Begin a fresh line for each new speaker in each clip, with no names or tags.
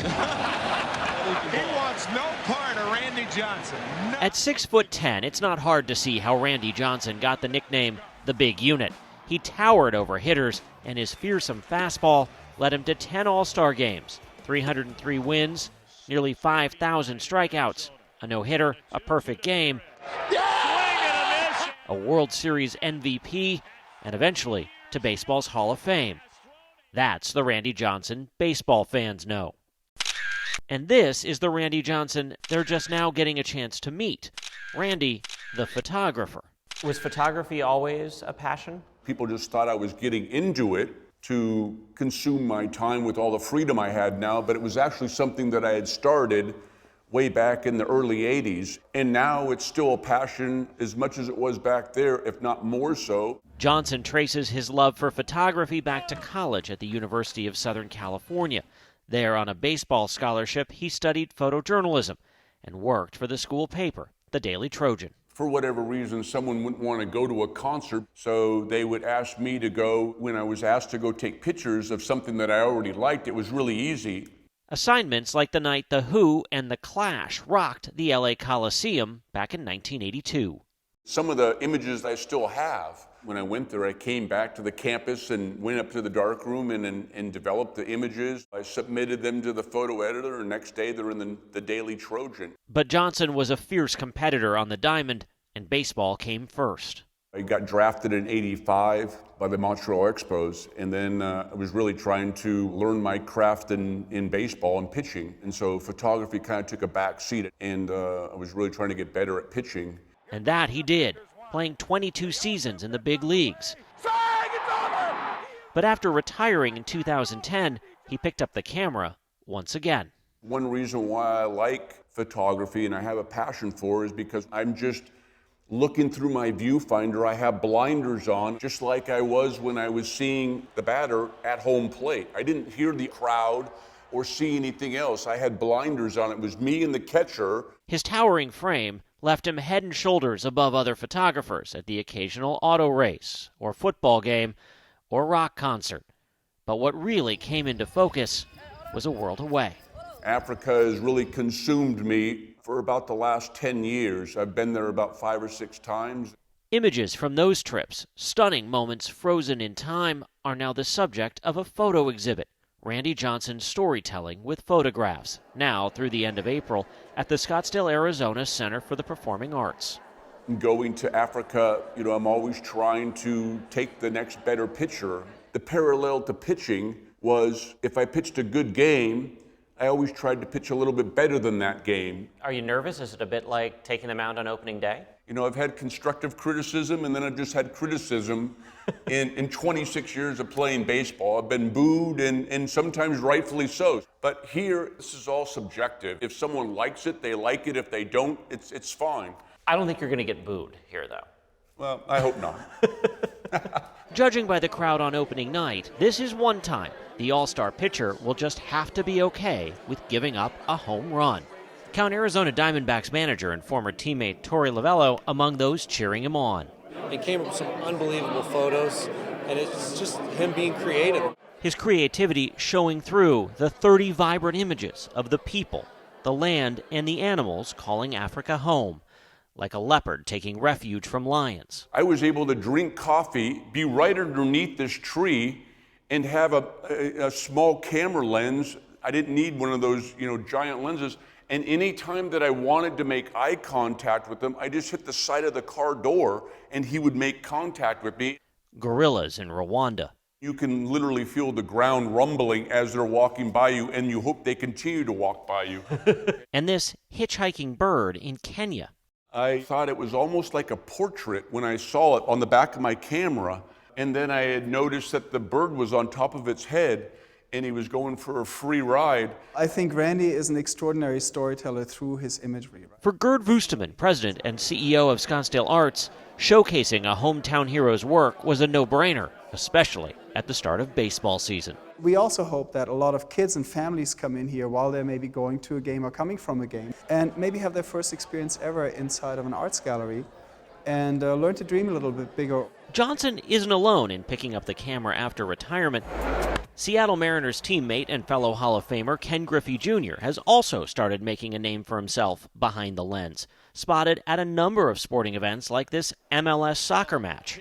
He wants no part of Randy Johnson. No.
At 6'10", it's not hard to see how Randy Johnson got the nickname the Big Unit. He towered over hitters, and his fearsome fastball led him to 10 All-Star games, 303 wins, nearly 5,000 strikeouts, a no-hitter, a perfect game, a World Series MVP, and eventually to baseball's Hall of Fame. That's the Randy Johnson baseball fans know. And this is the Randy Johnson they're just now getting a chance to meet, Randy, the photographer.
Was photography always a passion?
People just thought I was getting into it to consume my time with all the freedom I had now, but it was actually something that I had started way back in the early 80s, and now it's still a passion as much as it was back there, if not more so.
Johnson traces his love for photography back to college at the University of Southern California. There, on a baseball scholarship, he studied photojournalism and worked for the school paper, the Daily Trojan.
For whatever reason, someone wouldn't want to go to a concert, so they would ask me to go. When I was asked to go take pictures of something that I already liked, it was really easy.
Assignments like the night The Who and The Clash rocked the LA Coliseum back in 1982.
Some of the images I still have. When I went there, I came back to the campus and went up to the darkroom and developed the images. I submitted them to the photo editor, and next day they're in the Daily Trojan.
But Johnson was a fierce competitor on the diamond, and baseball came first.
I got drafted in '85 by the Montreal Expos, and then I was really trying to learn my craft in baseball and pitching. And so photography kind of took a back seat, and I was really trying to get better at pitching.
And that he did, playing 22 seasons in the big leagues. But after retiring in 2010, he picked up the camera once again.
One reason why I like photography and I have a passion for it is because I'm just looking through my viewfinder. I have blinders on, just like I was when I was seeing the batter at home plate. I didn't hear the crowd or see anything else. I had blinders on. It was me and the catcher.
His towering frame left him head and shoulders above other photographers at the occasional auto race, or football game, or rock concert. But what really came into focus was a world away.
Africa has really consumed me for about the last 10 years. I've been there about 5 or 6 times.
Images from those trips, stunning moments frozen in time, are now the subject of a photo exhibit. Randy Johnson's storytelling with photographs, now through the end of April at the Scottsdale, Arizona Center for the Performing Arts.
Going to Africa, I'm always trying to take the next better picture. The parallel to pitching was if I pitched a good game, I always tried to pitch a little bit better than that game.
Are you nervous? Is it a bit like taking the mound on opening day?
I've had constructive criticism, and then I've just had criticism in 26 years of playing baseball. I've been booed, and sometimes rightfully so. But here, this is all subjective. If someone likes it, they like it. If they don't, it's fine.
I don't think you're going to get booed here, though.
Well, I hope not.
Judging by the crowd on opening night, this is one time the all-star pitcher will just have to be okay with giving up a home run. Count Arizona Diamondbacks manager and former teammate Torey Lovullo among those cheering him on.
He came up with some unbelievable photos, and it's just him being creative.
His creativity showing through the 30 vibrant images of the people, the land, and the animals calling Africa home, like a leopard taking refuge from lions.
I was able to drink coffee, be right underneath this tree, and have a small camera lens. I didn't need one of those, giant lenses. And any time that I wanted to make eye contact with him, I just hit the side of the car door and he would make contact with me.
Gorillas in Rwanda.
You can literally feel the ground rumbling as they're walking by you, and you hope they continue to walk by you.
And this hitchhiking bird in Kenya.
I thought it was almost like a portrait when I saw it on the back of my camera, and then I had noticed that the bird was on top of its head, and he was going for a free ride.
I think Randy is an extraordinary storyteller through his imagery.
For Gerd Wusterman, president and CEO of Scottsdale Arts, showcasing a hometown hero's work was a no-brainer, especially at the start of baseball season.
We also hope that a lot of kids and families come in here while they're maybe going to a game or coming from a game, and maybe have their first experience ever inside of an arts gallery, and learn to dream a little bit bigger.
Johnson isn't alone in picking up the camera after retirement. Seattle Mariners teammate and fellow Hall of Famer Ken Griffey Jr. has also started making a name for himself behind the lens, spotted at a number of sporting events like this MLS soccer match.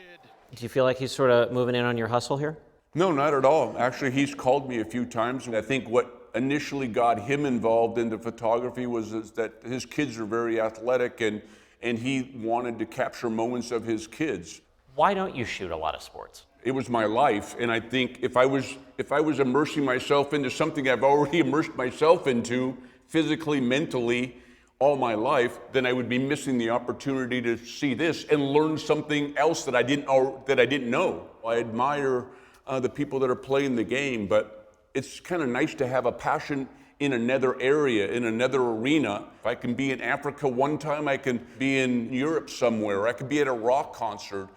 Do you feel like he's sort of moving in on your hustle here?
No, not at all. Actually, he's called me a few times. I think what initially got him involved into photography was that his kids are very athletic, and he wanted to capture moments of his kids.
Why don't you shoot a lot of sports?
It was my life, and I think if I was immersing myself into something I've already immersed myself into, physically, mentally, all my life, then I would be missing the opportunity to see this and learn something else that I didn't know. I admire the people that are playing the game, but it's kind of nice to have a passion in another area, in another arena. If I can be in Africa one time, I can be in Europe somewhere, I could be at a rock concert,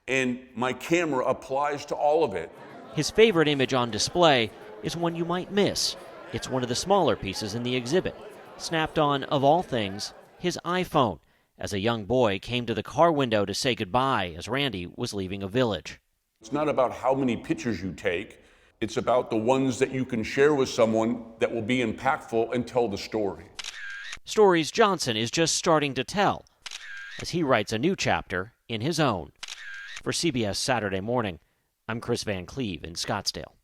and my camera applies to all of it.
His favorite image on display is one you might miss. It's one of the smaller pieces in the exhibit, snapped on, of all things, his iPhone, as a young boy came to the car window to say goodbye as Randy was leaving a village.
It's not about how many pictures you take, it's about the ones that you can share with someone that will be impactful and tell the story.
Stories Johnson is just starting to tell as he writes a new chapter in his own. For CBS Saturday Morning, I'm Chris Van Cleve in Scottsdale.